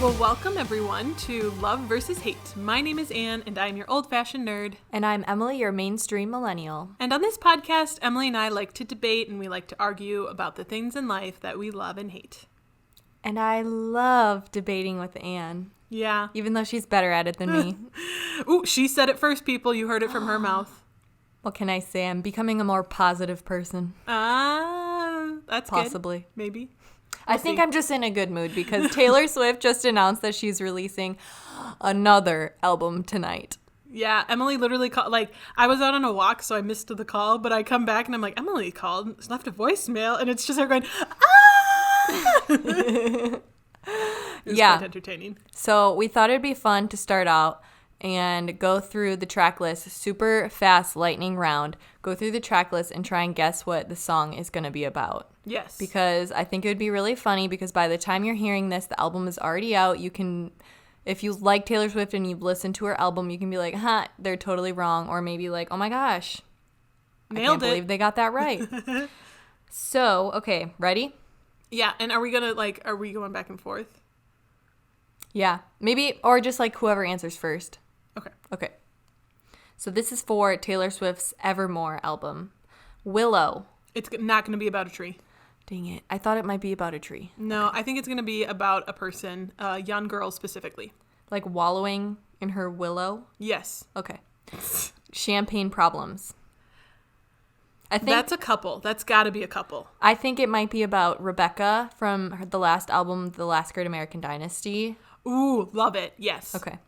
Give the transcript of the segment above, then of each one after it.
Well, welcome everyone to Love versus Hate. My name is Anne, and I'm your old-fashioned nerd. And I'm Emily, your mainstream millennial. And on this podcast, Emily and I like to debate and we like to argue about the things in life that we love and hate. And I love debating with Anne. Yeah. Even though she's better at it than me. Ooh, she said it first, people. You heard it from her mouth. What can I say? I'm becoming a more positive person. That's Possibly. Good. Maybe. I think I'm just in a good mood because Taylor Swift just announced that she's releasing another album tonight. Yeah, Emily literally called. Like, I was out on a walk, so I missed the call, but I come back and I'm like, Emily called, she left a voicemail, and it's just her going, ah! It was quite entertaining. So we thought it'd be fun to start out and go through the track list, super fast lightning round, go through the track list and try and guess what the song is going to be about. Yes. Because I think it would be really funny because by the time you're hearing this, the album is already out. You can, if you like Taylor Swift and you've listened to her album, you can be like, they're totally wrong. Or maybe like, oh my gosh, Nailed I can't it. believe they got that right. So, okay, ready? Yeah, and are we going back and forth? Yeah, maybe, or just like whoever answers first. Okay. So this is for Taylor Swift's Evermore album. Willow. It's not going to be about a tree. Dang it. I thought it might be about a tree. No, I think it's going to be about a person, a young girl specifically. Like wallowing in her willow? Yes. Okay. Champagne Problems. I think that's a couple. That's got to be a couple. I think it might be about Rebecca from the last album, The Last Great American Dynasty. Ooh, love it. Yes. Okay.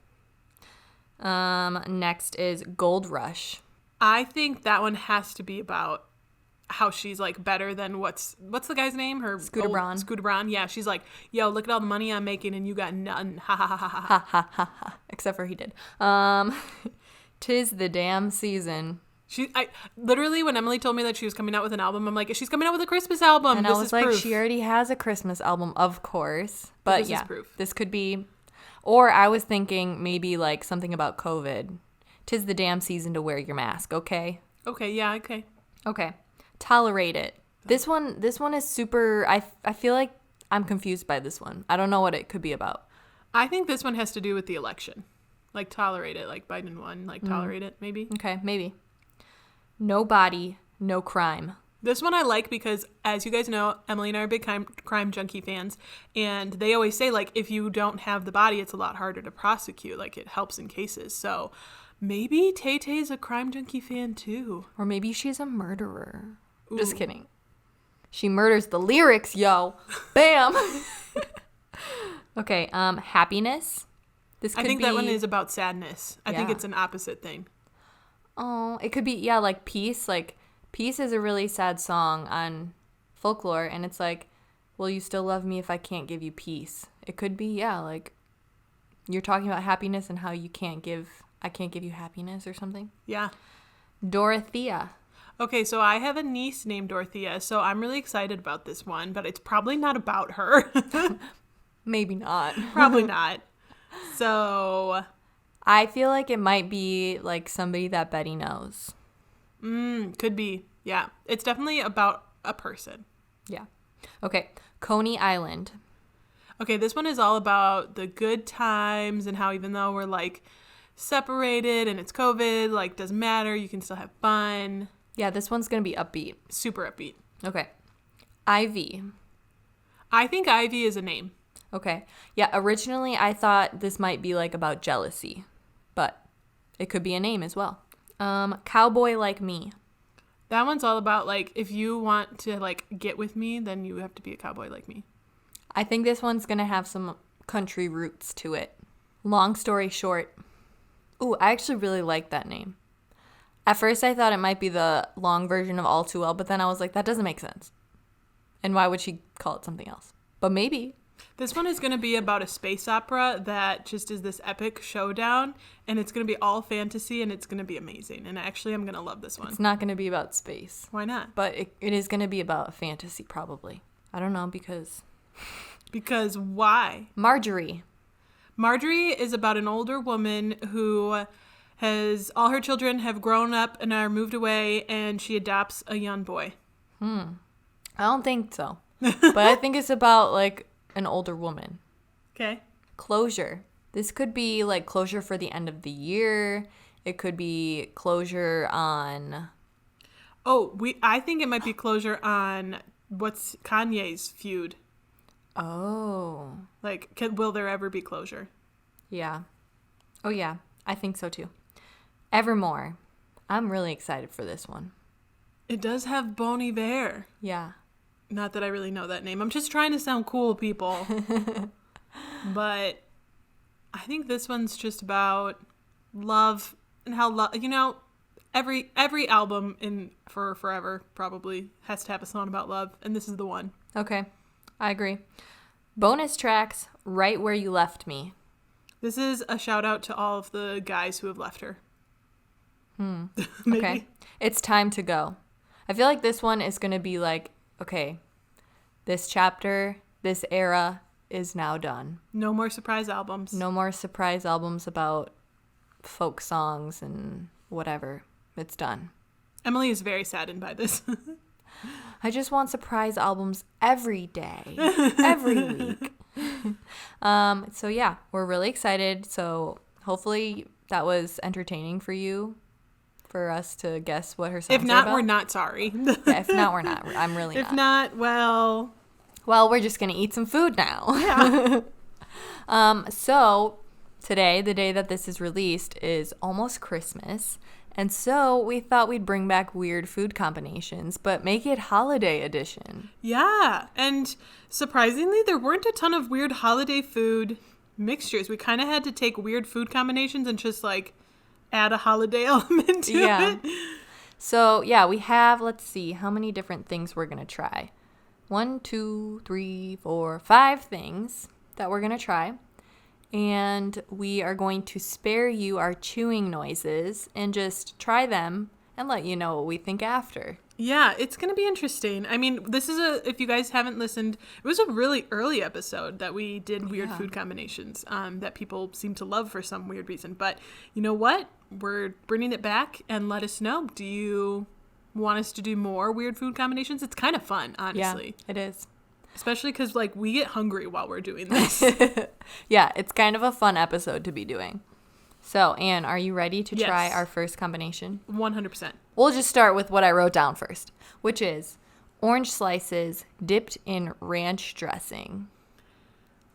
Next is Gold Rush. I think that one has to be about how she's like better than what's the guy's name? Scooter Braun. Scooter Braun. Yeah, she's like, yo, look at all the money I'm making and you got none. Ha ha ha ha ha. Ha ha ha ha. Except for he did. 'Tis the Damn Season. I literally, when Emily told me that she was coming out with an album, I'm like, she's coming out with a Christmas album. And this I was is like, proof. she already has a Christmas album, of course. But this yeah, is proof. This could be, or I was thinking maybe like something about COVID. 'Tis the damn season to wear your mask, okay? Okay, yeah, okay. Okay. Tolerate It. This one is super, I feel like I'm confused by this one. I don't know what it could be about. I think this one has to do with the election. Like, tolerate it. Like, Biden won. Like, tolerate it, maybe. Okay, maybe. No Body, No Crime. This one I like because, as you guys know, Emily and I are big crime junkie fans. And they always say, like, if you don't have the body, it's a lot harder to prosecute. Like, it helps in cases. So maybe Tay-Tay's a crime junkie fan, too. Or maybe she's a murderer. Ooh. Just kidding. She murders the lyrics, yo. Bam. Okay, Happiness. I think that one is about sadness. I think it's an opposite thing. Oh, it could be, yeah, like Peace. Like, Peace is a really sad song on Folklore, and it's like, will you still love me if I can't give you peace? It could be, yeah, like, you're talking about happiness and how I can't give you happiness or something. Yeah. Dorothea. Okay, so I have a niece named Dorothea, so I'm really excited about this one, but it's probably not about her. Maybe not. Probably not. So I feel like it might be like somebody that Betty knows. Could be. Yeah. It's definitely about a person. Yeah. Okay. Coney Island. Okay, this one is all about the good times and how even though we're like separated and it's COVID, like doesn't matter, you can still have fun. Yeah, this one's going to be upbeat. Super upbeat. Okay. Ivy. I think Ivy is a name. Okay. Yeah, originally I thought this might be like about jealousy, but it could be a name as well. Cowboy Like Me. That one's all about like if you want to like get with me, then you have to be a cowboy like me. I think this one's going to have some country roots to it. Long Story Short. Ooh, I actually really like that name. At first I thought it might be the long version of All Too Well, but then I was like, that doesn't make sense. And why would she call it something else? But maybe. This one is going to be about a space opera that just is this epic showdown, and it's going to be all fantasy, and it's going to be amazing. And actually, I'm going to love this one. It's not going to be about space. Why not? But it is going to be about fantasy, probably. I don't know, because... Because why? Marjorie. Marjorie is about an older woman who has... All her children have grown up and are moved away, and she adopts a young boy. I don't think so. But I think it's about, like... an older woman. Okay. Closure. This could be like closure for the end of the year. It could be closure on... I think it might be closure on what's Kanye's feud. Oh. Like, will there ever be closure? Yeah. Oh, yeah. I think so, too. Evermore. I'm really excited for this one. It does have Bon Iver. Yeah. Not that I really know that name. I'm just trying to sound cool, people. But I think this one's just about love and how every album for forever probably has to have a song about love, and this is the one. Okay. I agree. Bonus tracks, Right Where You Left Me. This is a shout out to all of the guys who have left her. Okay. It's Time to Go. I feel like this one is going to be like, okay, this chapter, this era is now done. No more surprise albums. No more surprise albums about folk songs and whatever. It's done. Emily is very saddened by this. I just want surprise albums every day, every week. So yeah, we're really excited. So hopefully that was entertaining for you, for us to guess what her songs If not, are about. we're not sorry. Yeah, if not, we're not. I'm really If not. not, well, we're just gonna eat some food now. Yeah. So today, the day that this is released, is almost Christmas. And so we thought we'd bring back weird food combinations, but make it holiday edition. Yeah. And surprisingly, there weren't a ton of weird holiday food mixtures. We kind of had to take weird food combinations and just like add a holiday element to it. So yeah, we have, let's see, how many different things we're going to try. 1, 2, 3, 4, 5 things that we're going to try. And we are going to spare you our chewing noises and just try them and let you know what we think after. Yeah, it's going to be interesting. I mean, this is if you guys haven't listened, it was a really early episode that we did weird food combinations that people seem to love for some weird reason. But you know what? We're bringing it back, and let us know. Do you want us to do more weird food combinations? It's kind of fun, honestly. Yeah, it is. Especially because, like, we get hungry while we're doing this. Yeah, it's kind of a fun episode to be doing. So, Anne, are you ready to try Yes. our first combination? 100%. We'll just start with what I wrote down first, which is orange slices dipped in ranch dressing.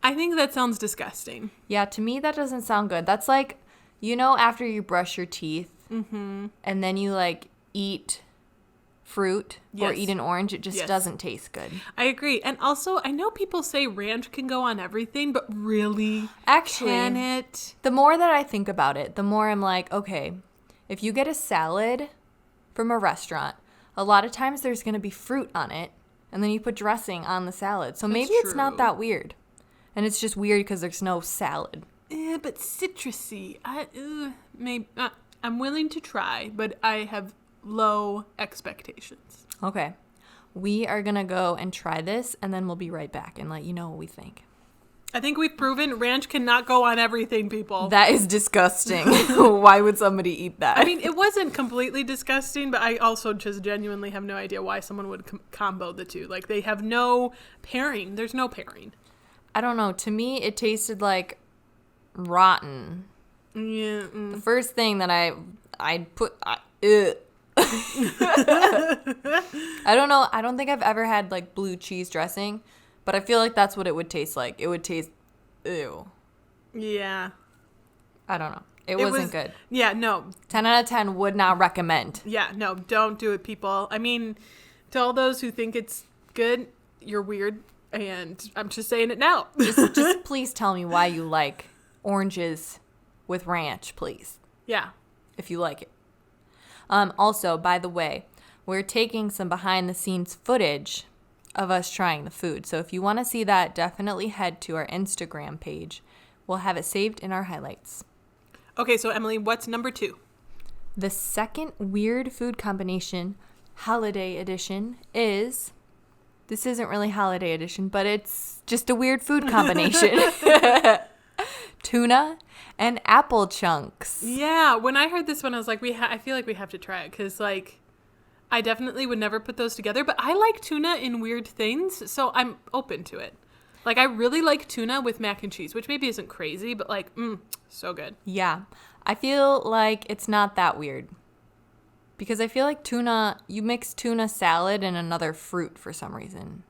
I think that sounds disgusting. Yeah, to me, that doesn't sound good. That's like, you know, after you brush your teeth and then you, like, eat fruit or Yes. eat an orange, it just Yes. doesn't taste good. I agree. And also, I know people say ranch can go on everything, but really, Actually, can it? the more that I think about it, the more I'm like, okay, if you get a salad from a restaurant, a lot of times there's going to be fruit on it, and then you put dressing on the salad. So maybe it's not true. that weird. And it's just weird because there's no salad. But citrusy. I'm willing to try, but I have low expectations. Okay. We are going to go and try this, and then we'll be right back and let you know what we think. I think we've proven ranch cannot go on everything, people. That is disgusting. Why would somebody eat that? I mean, it wasn't completely disgusting, but I also just genuinely have no idea why someone would combo the two. Like, they have no pairing. There's no pairing. I don't know. To me, it tasted like rotten. Yeah. The first thing that I put... ugh. I don't know. I don't think I've ever had like blue cheese dressing, but I feel like that's what it would taste like. It would taste, ew. Yeah. I don't know. It wasn't good. Yeah, no. 10 out of 10 would not recommend. Yeah, no, don't do it, people. I mean, to all those who think it's good, you're weird, and I'm just saying it now. Just please tell me why you like oranges with ranch, please, Yeah. if you like it. Also, by the way, we're taking some behind the scenes footage of us trying the food. So if you want to see that, definitely head to our Instagram page. We'll have it saved in our highlights. Okay, so Emily, what's number 2? The second weird food combination, holiday edition, is... This isn't really holiday edition, but it's just a weird food combination. Tuna and apple chunks. Yeah, when I heard this one, I was like, I feel like we have to try it, because, like, I definitely would never put those together, but I like tuna in weird things, so I'm open to it. Like, I really like tuna with mac and cheese, which maybe isn't crazy, but like, so good. Yeah. I feel like it's not that weird. Because I feel like tuna, you mix tuna salad and another fruit for some reason.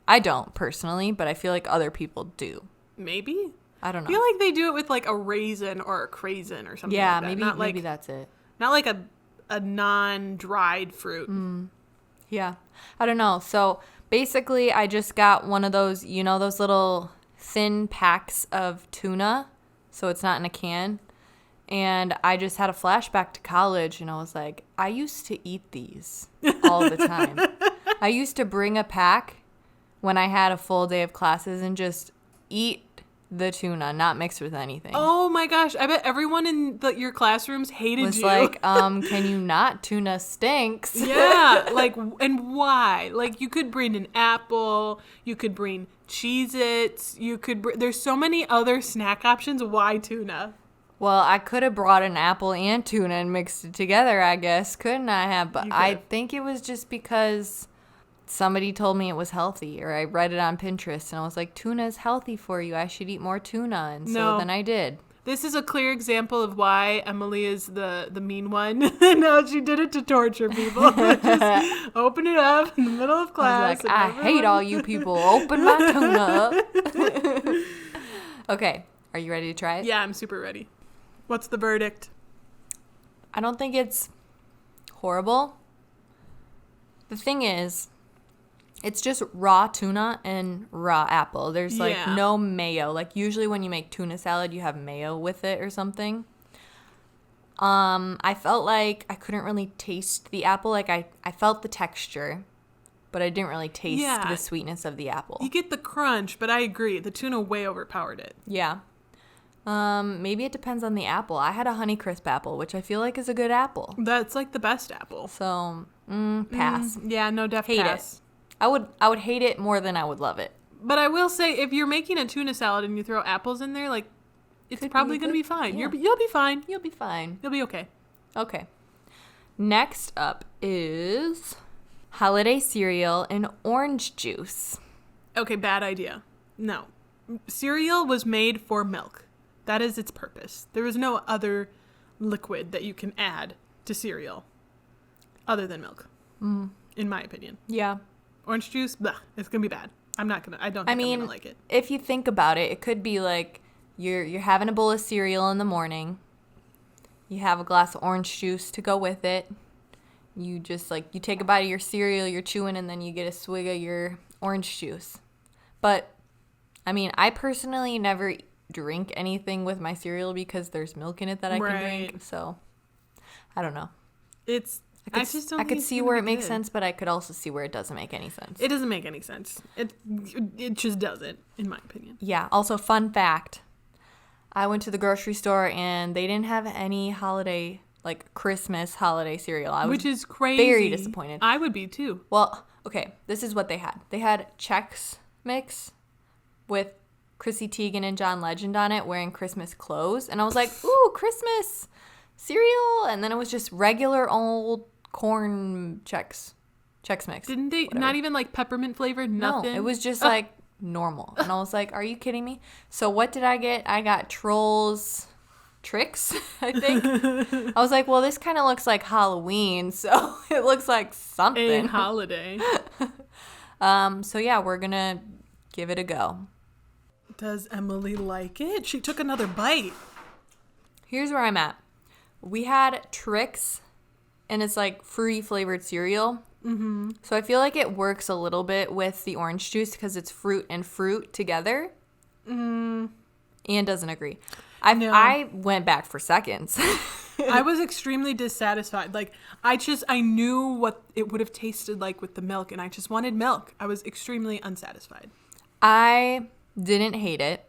I don't personally, but I feel like other people do. Maybe? I don't know. I feel like they do it with like a raisin or a craisin or something yeah, like that. maybe Not maybe that's it. Not like a non-dried fruit. Yeah. I don't know. So basically, I just got one of those, those little thin packs of tuna. So it's not in a can. And I just had a flashback to college, and I was like, I used to eat these all the time. I used to bring a pack when I had a full day of classes and just eat the tuna, not mixed with anything. Oh my gosh, I bet everyone in your classrooms hated was you. like, can you not? Tuna stinks. Yeah, like, and why? Like, you could bring an apple, you could bring Cheez-Its, there's so many other snack options. Why tuna? Well, I could have brought an apple and tuna and mixed it together, I guess. Couldn't I have? But I think it was just because somebody told me it was healthy, or I read it on Pinterest, and I was like, tuna is healthy for you. I should eat more tuna. And so then I did. This is a clear example of why Emily is the mean one. No, she did it to torture people. Just open it up in the middle of class. I hate all you people. Open my tuna up. Okay. Are you ready to try it? Yeah, I'm super ready. What's the verdict? I don't think it's horrible. The thing is, it's just raw tuna and raw apple. There's no mayo. Like usually when you make tuna salad, you have mayo with it or something. I felt like I couldn't really taste the apple. Like I felt the texture, but I didn't really taste the sweetness of the apple. You get the crunch, but I agree. The tuna way overpowered it. Yeah. Maybe it depends on the apple. I had a Honeycrisp apple, which I feel like is a good apple. That's like the best apple. So, pass. Yeah, no, definitely pass. It. I would hate it more than I would love it. But I will say, if you're making a tuna salad and you throw apples in there, like, it's probably going to be fine. Yeah. You'll be fine. You'll be fine. You'll be okay. Okay. Next up is holiday cereal and orange juice. Okay, bad idea. No. Cereal was made for milk. That is its purpose. There is no other liquid that you can add to cereal other than milk, in my opinion. Yeah. Orange juice, blah, it's going to be bad. I don't think I'm going to like it. If you think about it, it could be like you're having a bowl of cereal in the morning. You have a glass of orange juice to go with it. You just you take a bite of your cereal, you're chewing, and then you get a swig of your orange juice. But, I mean, I personally never drink anything with my cereal because there's milk in it that I can drink. So, I don't know. I could see where it makes sense, but I could also see where it doesn't make any sense. It doesn't make any sense. It just doesn't, in my opinion. Yeah. Also, fun fact. I went to the grocery store and they didn't have any holiday, Christmas holiday cereal. Which is crazy. Very disappointed. I would be too. Well, okay. This is what they had. They had Chex Mix with Chrissy Teigen and John Legend on it wearing Christmas clothes. And I was like, ooh, Christmas cereal. And then it was just regular old corn Chex Mix. Didn't they? Whatever. Not even peppermint flavored? Nothing? No, it was just normal. And I was like, are you kidding me? So what did I get? I got Trolls Tricks, I think. I was like, well, this kind of looks like Halloween. So it looks like something. A holiday. So yeah, we're going to give it a go. Does Emily like it? She took another bite. Here's where I'm at. We had Trix, and it's fruity flavored cereal. Mm-hmm. So I feel like it works a little bit with the orange juice because it's fruit and fruit together. Anne doesn't agree. I went back for seconds. I was extremely dissatisfied. I knew what it would have tasted like with the milk, and I just wanted milk. I was extremely unsatisfied. I didn't hate it.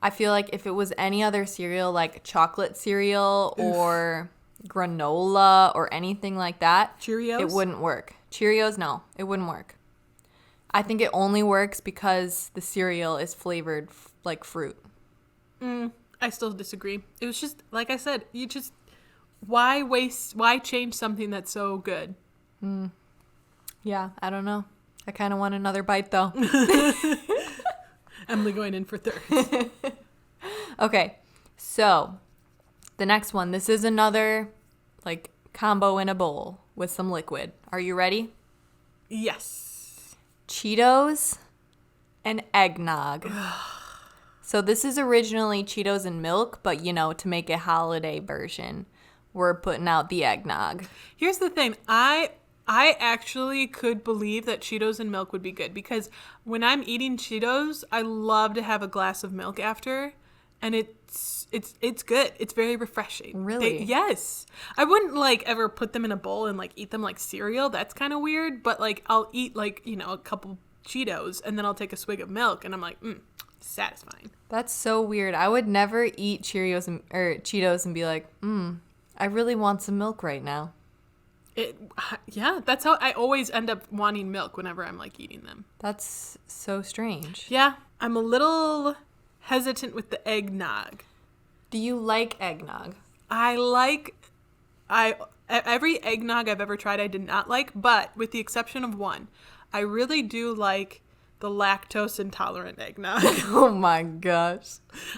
I feel like if it was any other cereal, like chocolate cereal or granola or anything like that, Cheerios? It wouldn't work. Cheerios, no, it wouldn't work. I think it only works because the cereal is flavored like fruit. I still disagree. It was just, like I said, why change something that's so good? Yeah, I don't know. I kind of want another bite, though. Emily going in for thirds. Okay, so the next one. This is another like combo in a bowl with some liquid. Are you ready? Yes. Cheetos and eggnog. So this is originally Cheetos and milk, but to make a holiday version, we're putting out the eggnog. Here's the thing. I actually could believe that Cheetos and milk would be good because when I'm eating Cheetos, I love to have a glass of milk after, and it's good. It's very refreshing. Really? Yes. I wouldn't ever put them in a bowl and eat them like cereal. That's kind of weird, but I'll eat a couple Cheetos and then I'll take a swig of milk and I'm like, satisfying. That's so weird. I would never eat Cheetos and be like, I really want some milk right now. Yeah, that's how I always end up wanting milk whenever I'm like eating them. That's so strange. Yeah, I'm a little hesitant with the eggnog. Do you like eggnog? Every eggnog I've ever tried I did not like, but with the exception of one, I really do like the lactose intolerant eggnog. Oh my gosh.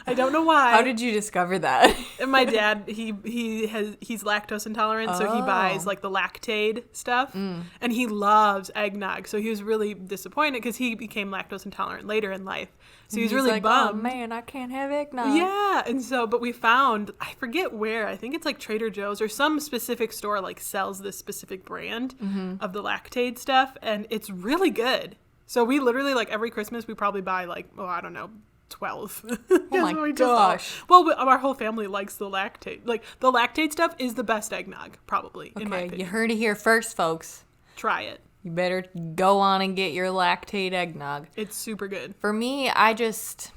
I don't know why. How did you discover that? And my dad, he's lactose intolerant, so he buys the Lactaid stuff, and he loves eggnog. So he was really disappointed because he became lactose intolerant later in life. So he was really bummed. Oh man, I can't have eggnog. Yeah, and so, but we found, I forget where, I think it's Trader Joe's or some specific store sells this specific brand of the Lactaid stuff, and it's really good. So we literally, every Christmas, we probably buy, 12. Oh my gosh. Well, our whole family likes the Lactaid. The Lactaid stuff is the best eggnog, probably, in my Okay, opinion. you heard it here first, folks. Try it. You better go on and get your Lactaid eggnog. It's super good. For me, eggnog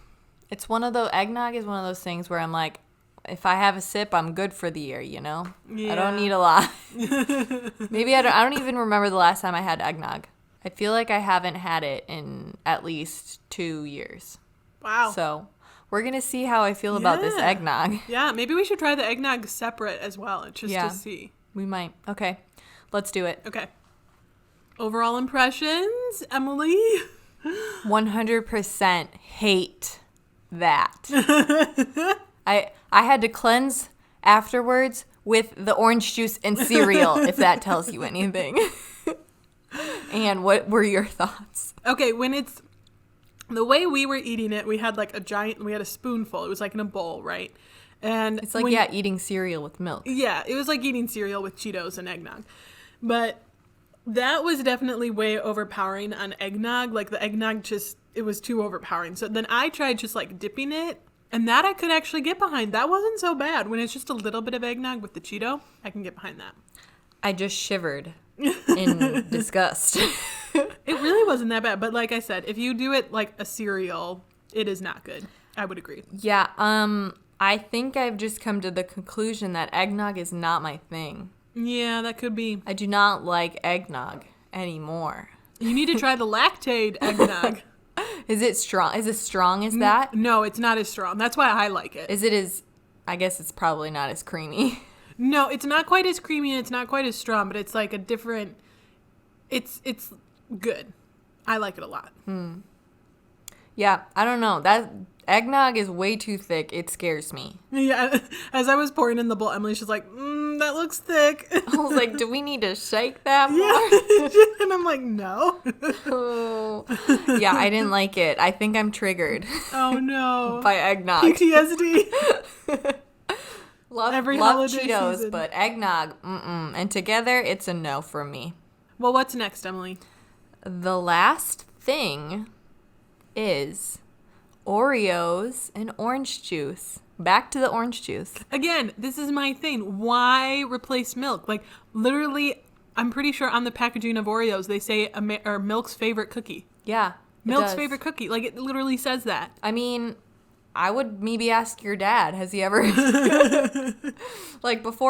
is one of those things where I'm like, if I have a sip, I'm good for the year, Yeah. I don't need a lot. Maybe I don't even remember the last time I had eggnog. I feel like I haven't had it in at least 2 years. Wow. So we're going to see how I feel about this eggnog. Yeah, maybe we should try the eggnog separate as well, just to see. We might. Okay, let's do it. Okay. Overall impressions, Emily? 100% hate that. I had to cleanse afterwards with the orange juice and cereal, if that tells you anything. And what were your thoughts? Okay, when it's the way we were eating it, we had we had a spoonful. It was in a bowl, right? And It's eating cereal with milk. Yeah, it was like eating cereal with Cheetos and eggnog. But that was definitely way overpowering on eggnog. The eggnog it was too overpowering. So then I tried just dipping it, and that I could actually get behind. That wasn't so bad. When it's just a little bit of eggnog with the Cheeto, I can get behind that. I just shivered in disgust. It really wasn't that bad. But like I said, if you do it like a cereal, it is not good. I would agree. Yeah, I think I've just come to the conclusion that eggnog is not my thing. Yeah, that could be. I do not like eggnog anymore. You need to try the Lactaid eggnog. Is it strong? Is it strong as that? No, it's not as strong. That's why I like it. I guess it's probably not as creamy. No, it's not quite as creamy and it's not quite as strong, but it's a different, it's good. I like it a lot. Yeah, I don't know. That eggnog is way too thick. It scares me. Yeah, as I was pouring in the bowl, Emily's just like, that looks thick. I was like, do we need to shake that more? Yeah. And I'm like, no. Oh. Yeah, I didn't like it. I think I'm triggered. Oh, no. By eggnog. PTSD. Love Cheetos, season. but eggnog, and together, it's a no from me. Well, what's next, Emily? The last thing is Oreos and orange juice. Back to the orange juice. Again, this is my thing. Why replace milk? Literally, I'm pretty sure on the packaging of Oreos, they say or milk's favorite cookie. Yeah, Milk's favorite cookie. It literally says that. I mean, I would maybe ask your dad, has he ever, before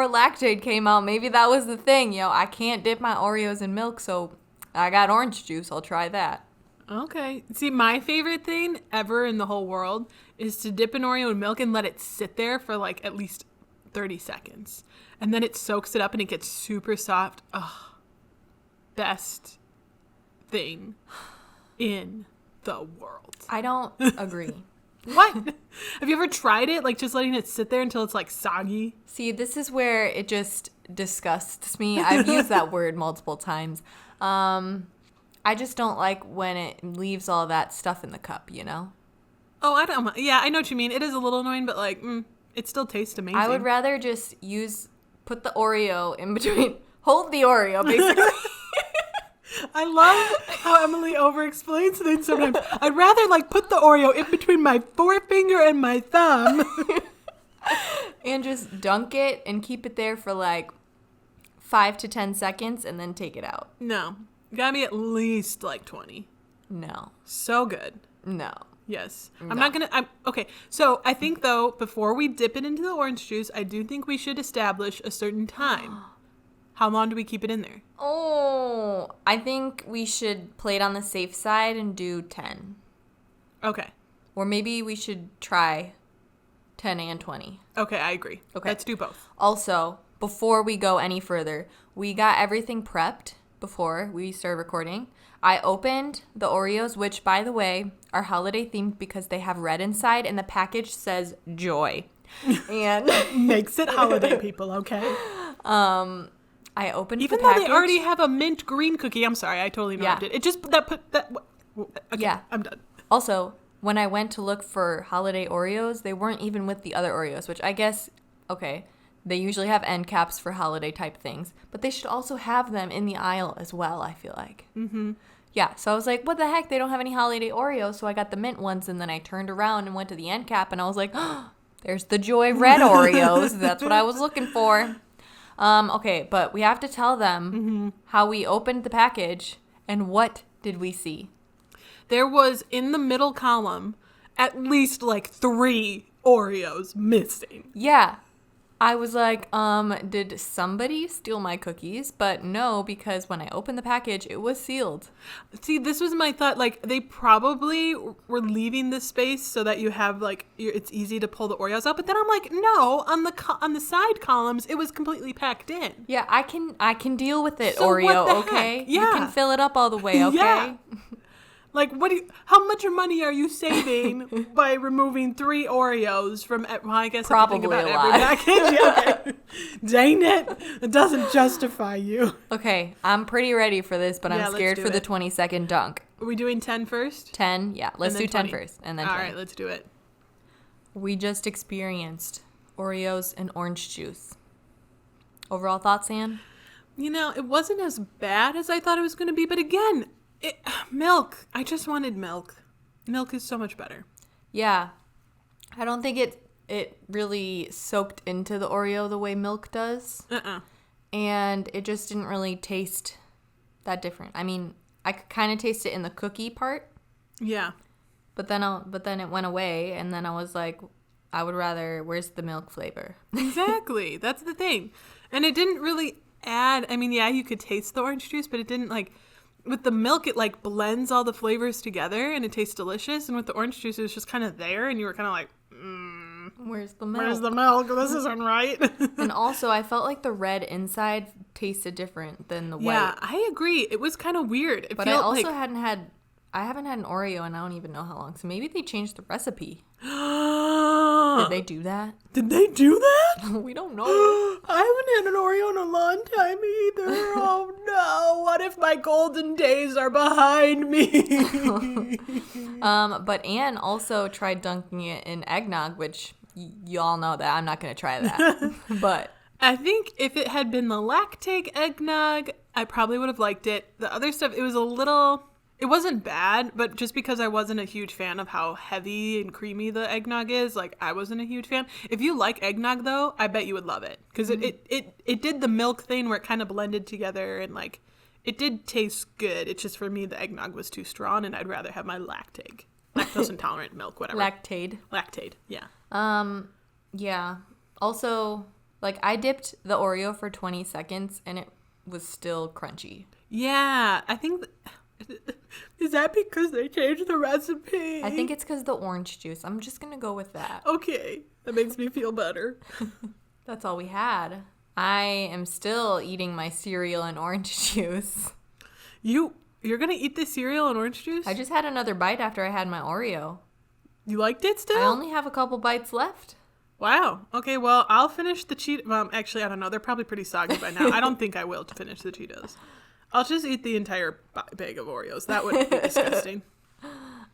Lactaid came out, maybe that was the thing, I can't dip my Oreos in milk, so I got orange juice, I'll try that. Okay. See, my favorite thing ever in the whole world is to dip an Oreo in milk and let it sit there for at least 30 seconds. And then it soaks it up and it gets super soft. Ugh. Best thing in the world. I don't agree. What? Have you ever tried it? Like just letting it sit there until it's like soggy? See, this is where it just disgusts me. I've used that word multiple times. I just don't like when it leaves all that stuff in the cup, you know? Oh, I don't. Yeah, I know what you mean. It is a little annoying, but like, it still tastes amazing. I would rather just put the Oreo in between, hold the Oreo, basically. I love how Emily over-explains things sometimes. I'd rather like put the Oreo in between my forefinger and my thumb. And just dunk it and keep it there for like 5 to 10 seconds and then take it out. No. Gotta be at least like 20. No. So good. No. Yes. No. I'm not going to... Okay. So I think, though, before we dip it into the orange juice, I do think we should establish a certain time. How long do we keep it in there? Oh, I think we should play it on the safe side and do 10. Okay. Or maybe we should try 10 and 20. Okay, I agree. Okay. Let's do both. Also, before we go any further, we got everything prepped before we started recording. I opened the Oreos, which, by the way, are holiday themed because they have red inside and the package says joy. And makes it holiday, people, okay? I opened even the though package. they already have a mint green cookie. I'm sorry, I totally interrupted. It just okay, Yeah. I'm done. Also, when I went to look for holiday Oreos, they weren't even with the other Oreos, which I guess, okay, they usually have end caps for holiday type things, but they should also have them in the aisle as well, I feel like. Mm-hmm. Yeah, so I was like, what the heck? They don't have any holiday Oreos, so I got the mint ones, and then I turned around and went to the end cap, and I was like, oh, there's the Joy Red Oreos. That's what I was looking for. Okay, but we have to tell them how we opened the package, and what did we see? There was, in the middle column, at least like 3 Oreos missing. Yeah. I was like, did somebody steal my cookies? But no, because when I opened the package, it was sealed. See, this was my thought. Like, they probably were leaving this space so that you have, like, it's easy to pull the Oreos out. But then I'm like, no, on the side columns, it was completely packed in. Yeah, I can deal with it, So Oreo, what the okay? heck? Yeah. You can fill it up all the way, okay? Yeah. Like, how much money are you saving by removing 3 Oreos from, well, I guess Probably if you think a about lot. every package. Yeah, okay. Dang it. It doesn't justify you. Okay, I'm pretty ready for this, but Yeah, I'm let's scared do for the it. 20-second dunk. Are we doing 10 first? 10, yeah. Let's And do then 10 20. first, and then All 20. right, let's do it. We just experienced Oreos and orange juice. Overall thoughts, Anne? You know, it wasn't as bad as I thought it was going to be, but again, milk. I just wanted milk. Milk is so much better. Yeah. I don't think it really soaked into the Oreo the way milk does. And it just didn't really taste that different. I mean, I could kind of taste it in the cookie part. Yeah. But then it went away, and then I was like, I would rather, where's the milk flavor? Exactly. That's the thing. And it didn't really add, I mean, yeah, you could taste the orange juice, but it didn't like, with the milk, it like blends all the flavors together and it tastes delicious. And with the orange juice, it was just kind of there and you were kind of like, Where's the milk? where's the milk? This isn't right. And also, I felt like the red inside tasted different than the white. Yeah, I agree. It was kind of weird. It But I felt also like... I haven't had an Oreo and I don't even know how long. So maybe they changed the recipe. Did they do that? Did they do that? We don't know. I haven't had an Oreo in a long time either. Oh no, what if my golden days are behind me? But Anne also tried dunking it in eggnog, which y'all know that I'm not going to try that. But I think if it had been the Lactaid eggnog, I probably would have liked it. The other stuff, it wasn't bad, but just because I wasn't a huge fan of how heavy and creamy the eggnog is, like, I wasn't a huge fan. If you like eggnog, though, I bet you would love it. Because it did the milk thing where it kind of blended together and, like, it did taste good. It's just, for me, the eggnog was too strong, and I'd rather have my Lactaid. Lactose-intolerant milk, whatever. Lactaid. Lactaid, yeah. Yeah. Also, like, I dipped the Oreo for 20 seconds, and it was still crunchy. Yeah, I think... Is that because they changed the recipe? I think it's because the orange juice. I'm just going to go with that. Okay, that makes me feel better. That's all we had. I am still eating my cereal and orange juice. You're going to eat this cereal and orange juice? I just had another bite after I had my Oreo. You liked it still? I only have a couple bites left. Wow. Okay, well, I'll finish the Cheetos. Well, actually, I don't know. They're probably pretty soggy by now. I don't think I will finish the Cheetos. I'll just eat the entire bag of Oreos. That would be disgusting.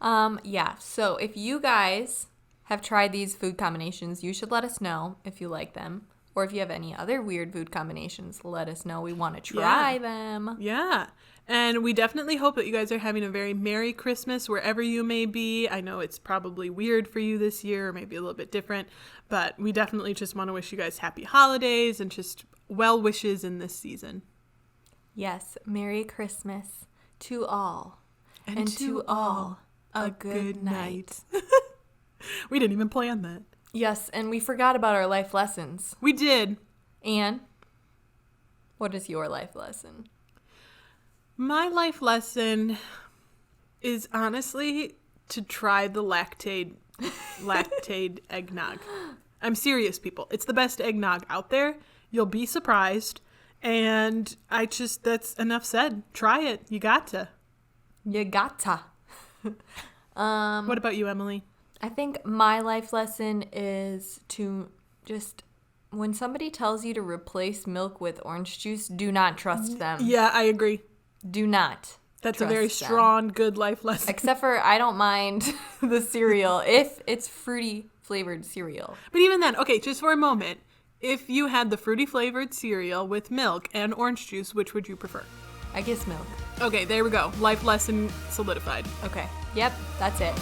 Yeah, so if you guys have tried these food combinations, you should let us know if you like them. Or if you have any other weird food combinations, let us know. We want to try them. Yeah. And we definitely hope that you guys are having a very Merry Christmas wherever you may be. I know it's probably weird for you this year, or maybe a little bit different, but we definitely just want to wish you guys happy holidays and just well wishes in this season. Yes, Merry Christmas to all. And to all, a good night. We didn't even plan that. Yes, and we forgot about our life lessons. We did. Anne, what is your life lesson? My life lesson is honestly to try the Lactaid eggnog. I'm serious, people. It's the best eggnog out there. You'll be surprised. And that's enough said. Try it. You gotta. You gotta. What about you, Emily? I think my life lesson is to just, when somebody tells you to replace milk with orange juice, do not trust them. Yeah, I agree. Do not. That's a very strong, good life lesson. Except for I don't mind the cereal if it's fruity flavored cereal. But even then, okay, just for a moment, if you had the fruity flavored cereal with milk and orange juice, which would you prefer? I guess milk. Okay, there we go. Life lesson solidified. Okay. Yep, that's it.